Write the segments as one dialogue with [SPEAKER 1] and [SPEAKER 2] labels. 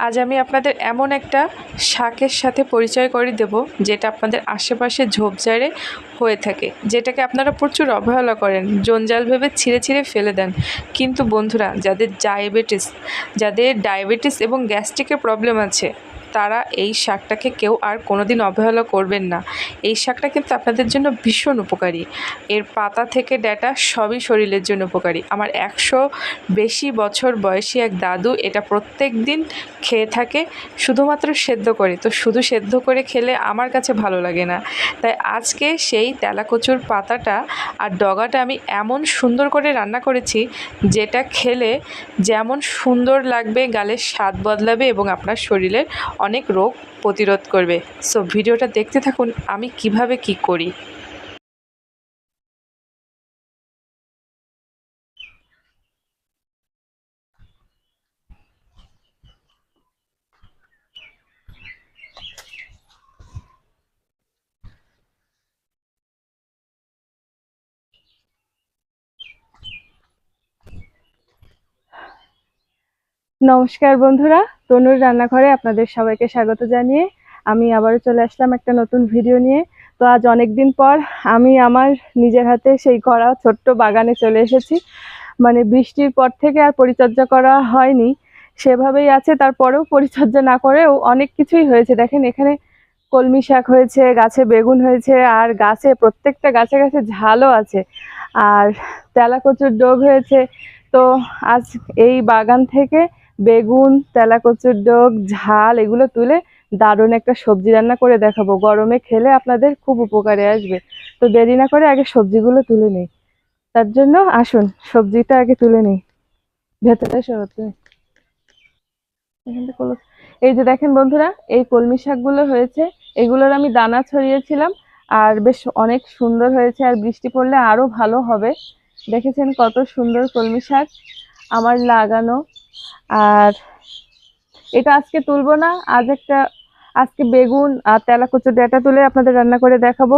[SPEAKER 1] আজ আমি আপনাদের এমন একটা শাকের সাথে পরিচয় করে দেব যেটা আপনাদের আশেপাশে ঝোপঝাড়ে হয়ে থাকে, যেটাকে আপনারা প্রচুর অবহেলা করেন, জঞ্জাল ভেবে ছিঁড়ে ছিঁড়ে ফেলে দেন। কিন্তু বন্ধুরা, যাদের ডায়াবেটিস এবং গ্যাস্ট্রিকের প্রবলেম আছে, তারা এই শাকটাকে কেউ আর কোনোদিন অবহেলা করবেন না। এই শাকটা কিন্তু আপনাদের জন্য ভীষণ উপকারী। এর পাতা থেকে ডাঁটা সবই শরীরের জন্য উপকারী। আমার 100 বেশি বছর বয়সী এক দাদু এটা প্রত্যেক দিন খেয়ে থাকে, শুধুমাত্র সেদ্ধ করে। তো শুধু সেদ্ধ করে খেলে আমার কাছে ভালো লাগে না, তাই আজকে সেই তেলাকচুর পাতাটা আর ডগাটা আমি এমন সুন্দর করে রান্না করেছি, যেটা খেলে যেমন সুন্দর লাগবে, গালের স্বাদ বদলাবে এবং আপনার শরীরের অনেক রোগ প্রতিরোধ করবে। সো ভিডিওটা দেখতে থাকুন আমি কিভাবে কি করি।
[SPEAKER 2] নমস্কার বন্ধুরা, তনুর রান্নাঘরে আপনাদের সবাইকে স্বাগত জানিয়ে আমি আবারও চলে আসলাম একটা নতুন ভিডিও নিয়ে। তো আজ অনেকদিন পর আমি আমার নিজের হাতে সেই করা ছোট্ট বাগানে চলে এসেছি। মানে বৃষ্টির পর থেকে আর পরিচর্যা করা হয়নি, সেভাবেই আছে। তারপরেও পরিচর্যা না করেও অনেক কিছুই হয়েছে। দেখেন, এখানে কলমি শাক হয়েছে, গাছে বেগুন হয়েছে, আর গাছে প্রত্যেকটা গাছে গাছে ঝালও আছে, আর তেলাকচুর ডোগ হয়েছে। তো আজ এই বাগান থেকে বেগুন, তেলাকচুর ডোগ, ঝাল এগুলো তুলে দারুণ একটা সবজি রান্না করে দেখাবো। গরমে খেলে আপনাদের খুব উপকারে আসবে। তো দেরি না করে আগে সবজিগুলো তুলে নেই। তার জন্য আসুন সবজিটা আগে তুলে নেই। ভেতরে সরতে এই যে দেখেন বন্ধুরা, এই কলমি শাকগুলো হয়েছে, এগুলোর আমি দানা ছড়িয়েছিলাম, আর বেশ অনেক সুন্দর হয়েছে। আর বৃষ্টি পড়লে আরো ভালো হবে। দেখেছেন কত সুন্দর কলমি শাক আমার লাগানো। আর এটা আজকে তুলবো না, আজকে বেগুন আর তেলাকুচো ডাঁটা তুলে আপনাদের রান্না করে দেখাবো।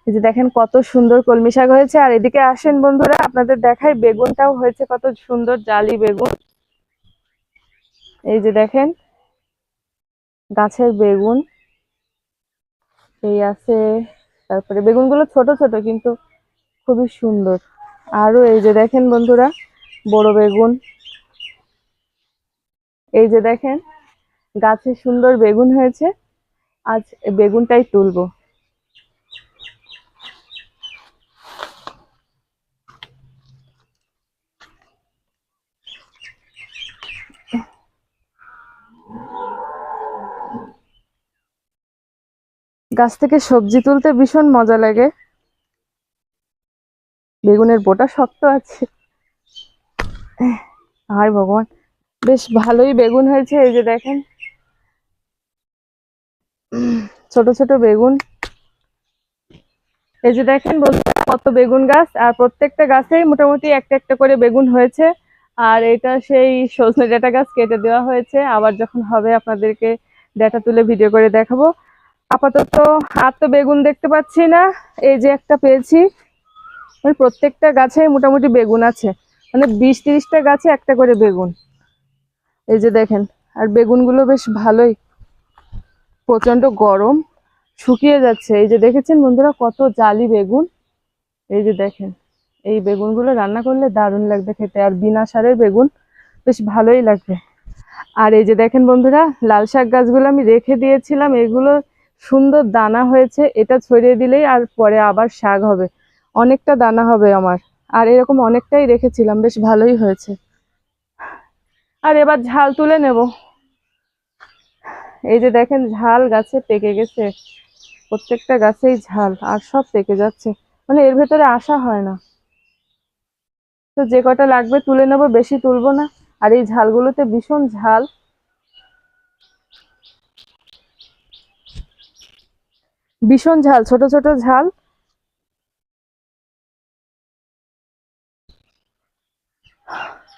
[SPEAKER 2] এই যে দেখেন কত সুন্দর কলমি শাক হয়েছে। আর এদিকে আসেন বন্ধুরা, আপনাদের দেখাই বেগুনটাও হয়েছে, কত সুন্দর জালি বেগুন। এই যে দেখেন গাছের বেগুন এই আছে। তারপরে বেগুনগুলো ছোট ছোট কিন্তু খুবই সুন্দর। আরো এই যে দেখেন বন্ধুরা, বড় বেগুন। এই যে দেখেন গাছে সুন্দর বেগুন হয়েছে, আজ বেগুনটাই তুলবো। গাছ থেকে সবজি তুলতে ভীষণ মজা লাগে। বেগুনের বোটা শক্ত আছে, হায় ভগবান। বেশ ভালোই বেগুন হয়েছে। এই যে দেখেন ছোট ছোট বেগুন। এই যে দেখেন বন্ধুরা কত বেগুন গাছ, আর প্রত্যেকটা গাছেই মোটামুটি একটা একটা করে বেগুন হয়েছে। আর এটা সেই সজনে ডাঁটা গাছ, কেটে দেওয়া হয়েছে। আবার যখন হবে আপনাদেরকে ডাঁটা তুলে ভিডিও করে দেখাবো। আপাতত আর তো বেগুন দেখতে পাচ্ছি না। এই যে একটা পেয়েছি, মানে প্রত্যেকটা গাছে মোটামুটি বেগুন আছে, মানে 20-30টা গাছে একটা করে বেগুন। এই যে দেখেন, আর বেগুনগুলো বেশ ভালোই, প্রচন্ড গরম, শুকিয়ে যাচ্ছে। এই যে দেখেছেন বন্ধুরা কত জালি বেগুন। এই যে দেখেন, এই বেগুনগুলো রান্না করলে দারুণ লাগবে খেতে, আর বিনা সারের বেগুন, বেশ ভালোই লাগবে। আর এই যে দেখেন বন্ধুরা, লাল শাক গাছগুলো আমি রেখে দিয়েছিলাম, এগুলো সুন্দর দানা হয়েছে। এটা ছড়িয়ে দিলেই আর পরে আবার শাক হবে, অনেকটা দানা হবে আমার। আর এরকম অনেকটাই রেখেছিলাম, বেশ ভালোই হয়েছে। আর এবার ঝাল তুলে নেব। এই যে দেখেন ঝাল গাছে পেকে গেছে, প্রত্যেকটা গাছেই ঝাল, আর সব পেকে যাচ্ছে, মানে এর ভেতরে আসা হয় না। তো যে কটা লাগবে তুলে নেব, বেশি তুলবো না। আর এই ঝালগুলোতে ভীষণ ঝাল, ভীষণ ঝাল, ছোট ছোট ঝাল।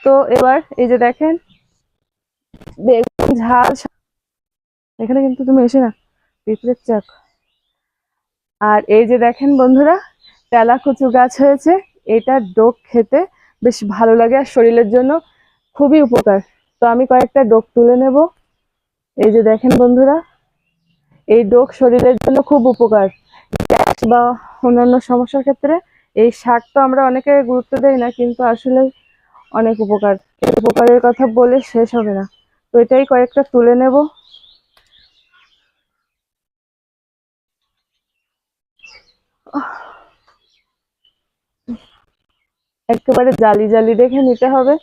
[SPEAKER 2] তো এবার এই যে দেখেন বেগুন ঝাল। এখানে কিন্তু তুমি এসে না, পিঁপড়ের চাক। আর এই যে দেখেন বন্ধুরা, তেলাকুচু গাছ হয়েছে। এটা ডোক খেতে বেশ ভালো লাগে, আর শরীরের জন্য খুবই উপকার। তো আমি কয়েকটা ডোক তুলে নেব। এই যে দেখেন বন্ধুরা, এই ডোক শরীরের জন্য খুব উপকার, গ্যাস বা অন্যান্য সমস্যার ক্ষেত্রে এই শাক তো আমরা অনেকে গুরুত্ব দেই না, কিন্তু আসলে অনেক উপকার। এই উপকারের কথা বলে শেষ হবে না। তো এটাই কয়েকটা তুলে নেব। একেবারে জালি জালি দেখে নিতে হবে।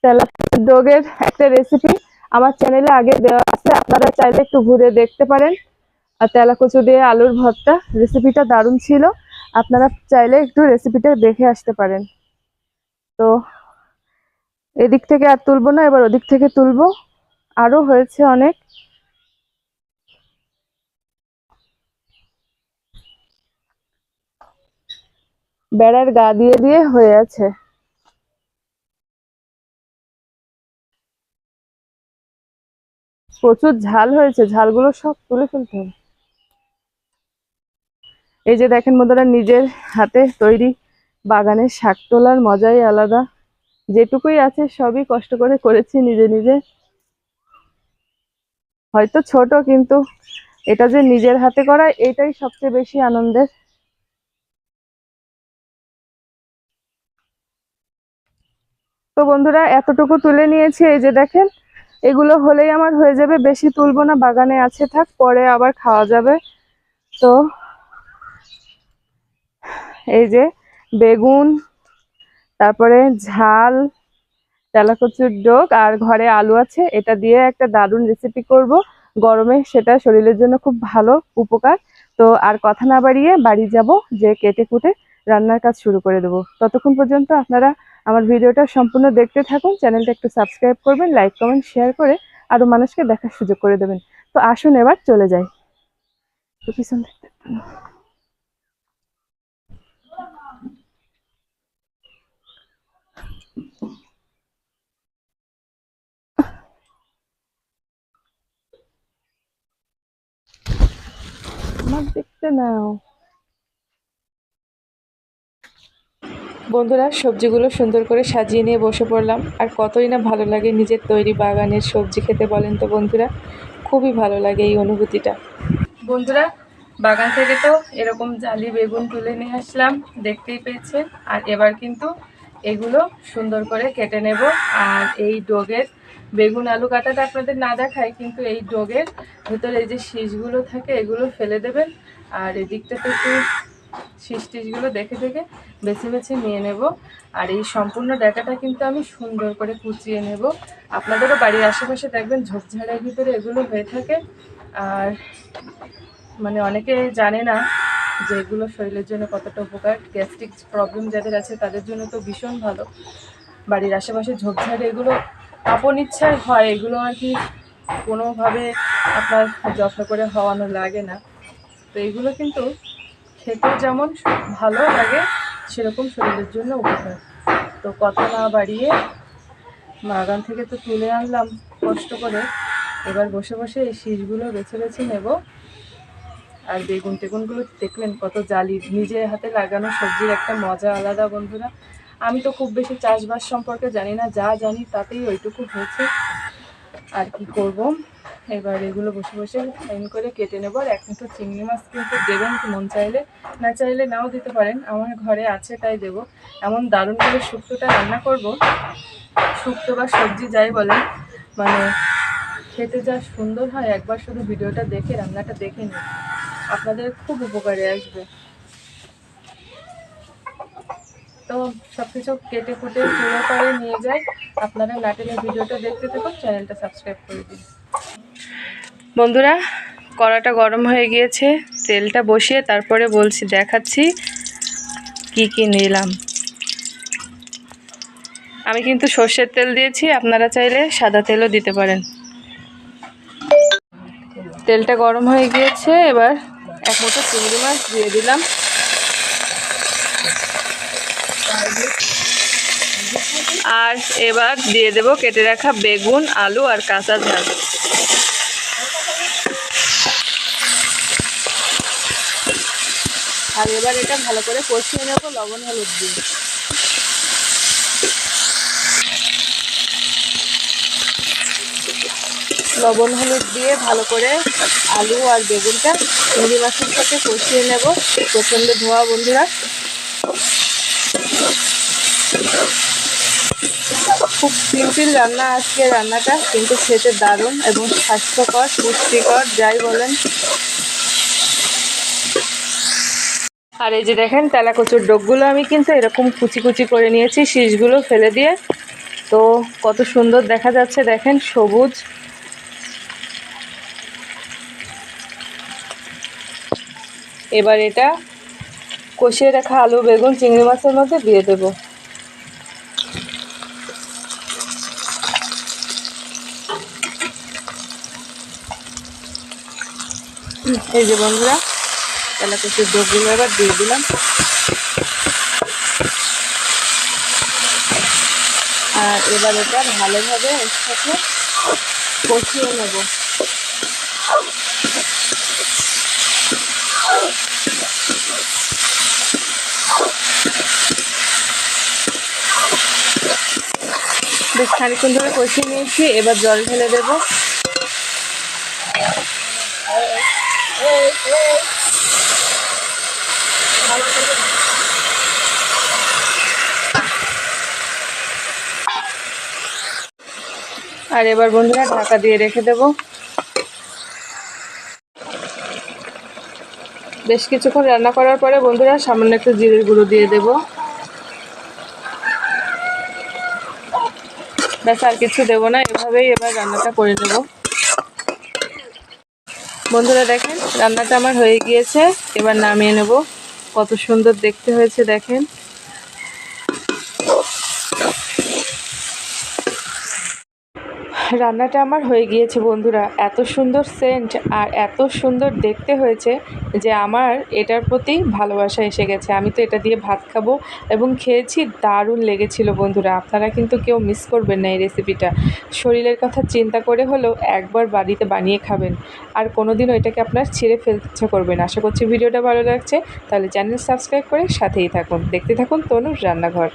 [SPEAKER 2] তেলাপিয়ার ডোগের একটা রেসিপি আমার চ্যানেলে আগে দেওয়া আছে, আপনারা চাইলে একটু ঘুরে দেখতে পারেন। আর তেলাকুচু দিয়ে আলুর ভর্তা রেসিপিটা দারুণ ছিল, আপনারা চাইলে একটু রেসিপিটা দেখে আসতে পারেন। তো এদিক থেকে আর তুলবো না, এবার ওদিক থেকে তুলবো। আরো হয়েছে অনেক। বেড়ার গা দিয়ে দিয়ে হয়ে আছে। প্রচুর ঝাল হয়েছে, ঝালগুলো সব তুলে ফেলতে হবে। এই যে দেখেন বন্ধুরা, নিজের হাতে তৈরি বাগানের শাক তোলার মজাই আলাদা। যেটুকুই আছে সবই কষ্ট করে করেছি নিজে নিজে। হয়তো ছোট, কিন্তু এটা যে নিজের হাতে করা, এটাই সবচেয়ে বেশি আনন্দের। তো বন্ধুরা, এতটুকু তুলে নিয়েছি। এই যে দেখেন, এগুলো হলেই আমার হয়ে যাবে, বেশি তুলবো না, বাগানে আছে থাক, পরে আবার খাওয়া যাবে। তো এই যে বেগুন, তারপরে ঝাল, তেলাকুচুর ডোক, আর ঘরে আলু আছে, এটা দিয়ে একটা দারুণ রেসিপি করব গরমে, সেটা শরীরের জন্য খুব ভালো, উপকার। তো আর কথা না বাড়িয়ে বাড়ি যাব, যে কেটে কুটে রান্নার কাজ শুরু করে দেবো। ততক্ষণ পর্যন্ত আপনারা আমার ভিডিওটা সম্পূর্ণ দেখতে থাকুন। চ্যানেলটা একটু সাবস্ক্রাইব করবেন, লাইক কমেন্ট শেয়ার করে আরো মানুষকে দেখার সুযোগ করে দেবেন। তো আসুন এবার চলে যাই। তো পিছন দেখতে আমার দেখতে নাও।
[SPEAKER 1] বন্ধুরা, সবজিগুলো সুন্দর করে সাজিয়ে নিয়ে বসে পড়লাম। আর কতই না ভালো লাগে নিজের তৈরি বাগানের সবজি খেতে, বলেন তো বন্ধুরা। খুবই ভালো লাগে এই অনুভূতিটা। বন্ধুরা, বাগান থেকে তো এরকম জালি বেগুন তুলে নিয়ে আসলাম, দেখতেই পেয়েছেন। আর এবার কিন্তু এগুলো সুন্দর করে কেটে নেব। আর এই ডোগের বেগুন আলু কাটাটা আপনাদের না দেখায়, কিন্তু এই ডোগের ভেতরে এই যে শীষগুলো থাকে, এগুলো ফেলে দেবেন। আর এদিকটাতে একটু শীষ টিসগুলো দেখে দেখে বেছে বেছে নিয়ে নেব। আর এই সম্পূর্ণ ডাটাটা কিন্তু আমি সুন্দর করে কুচিয়ে নেব। আপনাদেরও বাড়ির আশেপাশে দেখবেন ঝোপঝাড়ের ভিতরে এগুলো হয়ে থাকে। আর মানে অনেকে জানে না যে এগুলো শরীরের জন্য কতটা উপকার। গ্যাস্ট্রিক প্রবলেম যাদের আছে তাদের জন্য তো ভীষণ ভালো। বাড়ির আশেপাশে ঝোপঝাড়ে এগুলো আপন ইচ্ছায় হয়, এগুলো আর কি কোনোভাবে আপনার যত্ন করে হওয়ানো লাগে না। তো এগুলো কিন্তু খেতেও যেমন ভালো লাগে, সেরকম শরীরের জন্য উপকার। তো কথা না বাড়িয়ে বাগান থেকে তো তুলে আনলাম কষ্ট করে, এবার বসে বসে এই শীষগুলো বেছে বেছে নেব। আর বেগুন টেগুনগুলো দেখলেন কত জালি, নিজের হাতে লাগানো সবজির একটা মজা আলাদা বন্ধুরা। আমি তো খুব বেশি চাষবাস সম্পর্কে জানি না, যা জানি তাতেই ওইটুকু হয়েছে। আর কি করব, এবার এগুলো বসে বসে ফাইন করে কেটে নেব। আর এখন তো চিংড়ি মাছ কিন্তু দেবেন মন চাইলে, না চাইলে নাও দিতে পারেন, আমার ঘরে আছে তাই দেবো। এমন দারুণ করে শুক্তোটা রান্না করব, শুক্তো বা সবজি যাই বলেন, মানে খেতে যা সুন্দর হয়। একবার শুধু ভিডিওটা দেখে রান্নাটা দেখে নিন, আপনাদের খুব উপকারে আসবে। তো সব কিছু কেটে কুটে চুড়ো করে নিয়ে যাই। আপনারা নাটেলে ভিডিওটা দেখতে থাকুন, চ্যানেলটা সাবস্ক্রাইব করে দিন। বন্ধুরা, কড়াটা গরম হয়ে গিয়েছে, তেলটা বসিয়ে তারপরে বলছি, দেখাচ্ছি কি কি নিলাম। আমি কিন্তু সর্ষের তেল দিয়েছি, আপনারা চাইলে সাদা তেলও দিতে পারেন। তেলটা গরম হয়ে গিয়েছে, এবার এক মুঠো চিংড়ি মাছ দিয়ে দিলাম। আর এবার দিয়ে দেব কেটে রাখা বেগুন, আলু আর কাঁচা ঝাল। আর এবার এটা ভালো করে কষিয়ে নেব লবণ হলুদ দিয়ে। লবণ হলুদ দিয়ে ভালো করে আলু আর বেগুনটা চিংড়ি মাছের সাথে কষিয়ে নেব। প্রচণ্ড ধোয়া বন্ধুরা। খুব সিম্পল রান্না আজকে রান্নাটা, কিন্তু খেতে দারুণ এবং স্বাস্থ্যকর, পুষ্টিকর, যাই বলেন। আর এই যে দেখেন তেলাকচুর ডগগুলো আমি কিন্তু এরকম কুচি কুচি করে নিয়েছি, শীষগুলো ফেলে দিয়ে। তো কত সুন্দর দেখা যাচ্ছে দেখেন, সবুজ। এবার এটা কষিয়ে রাখা আলু বেগুন চিংড়ি মাছের মধ্যে দিয়ে দেব। এই যে বন্ধুরা তেলাকচুর ডগগুলো এবার দিয়ে দিলাম। আর এবার এটা ভালোভাবে এর সাথে কষিয়ে নেব। বেশ খানিকক্ষণ ধরে কষিয়ে নিয়েছি, এবার জল ঢেলে দেব। আর এবার বন্ধুরা ঢাকা দিয়ে রেখে দেব। বেশ কিছুক্ষণ রান্না করার পরে বন্ধুরা সামান্য একটু জিরের গুঁড়ো দিয়ে দেব। ব্যাস, আর কিছু দেবো না, এভাবেই এবার রান্নাটা করে নেব। বন্ধুরা দেখেন রান্নাটা আমার হয়ে গিয়েছে, এবার নামিয়ে নেব। কত সুন্দর দেখতে হয়েছে দেখেন। রান্নাটা আমার হয়ে গিয়েছে বন্ধুরা, এত সুন্দর সেন্ট আর এত সুন্দর দেখতে হয়েছে যে আমার এটার প্রতি ভালোবাসা এসে গেছে। আমি তো এটা দিয়ে ভাত খাবো এবং খেয়েছি, দারুণ লেগেছিল বন্ধুরা। আপনারা কিন্তু কেউ মিস করবেন না এই রেসিপিটা। শরীরের কথা চিন্তা করে হলেও একবার বাড়িতে বানিয়ে খাবেন, আর কোনোদিনও এটাকে আপনার ছিঁড়ে ফেলতে ইচ্ছা করবে না। আশা করছি ভিডিওটা ভালো লাগছে, তাহলে চ্যানেল সাবস্ক্রাইব করে সাথেই থাকুন, দেখতে থাকুন তনুর রান্নাঘর।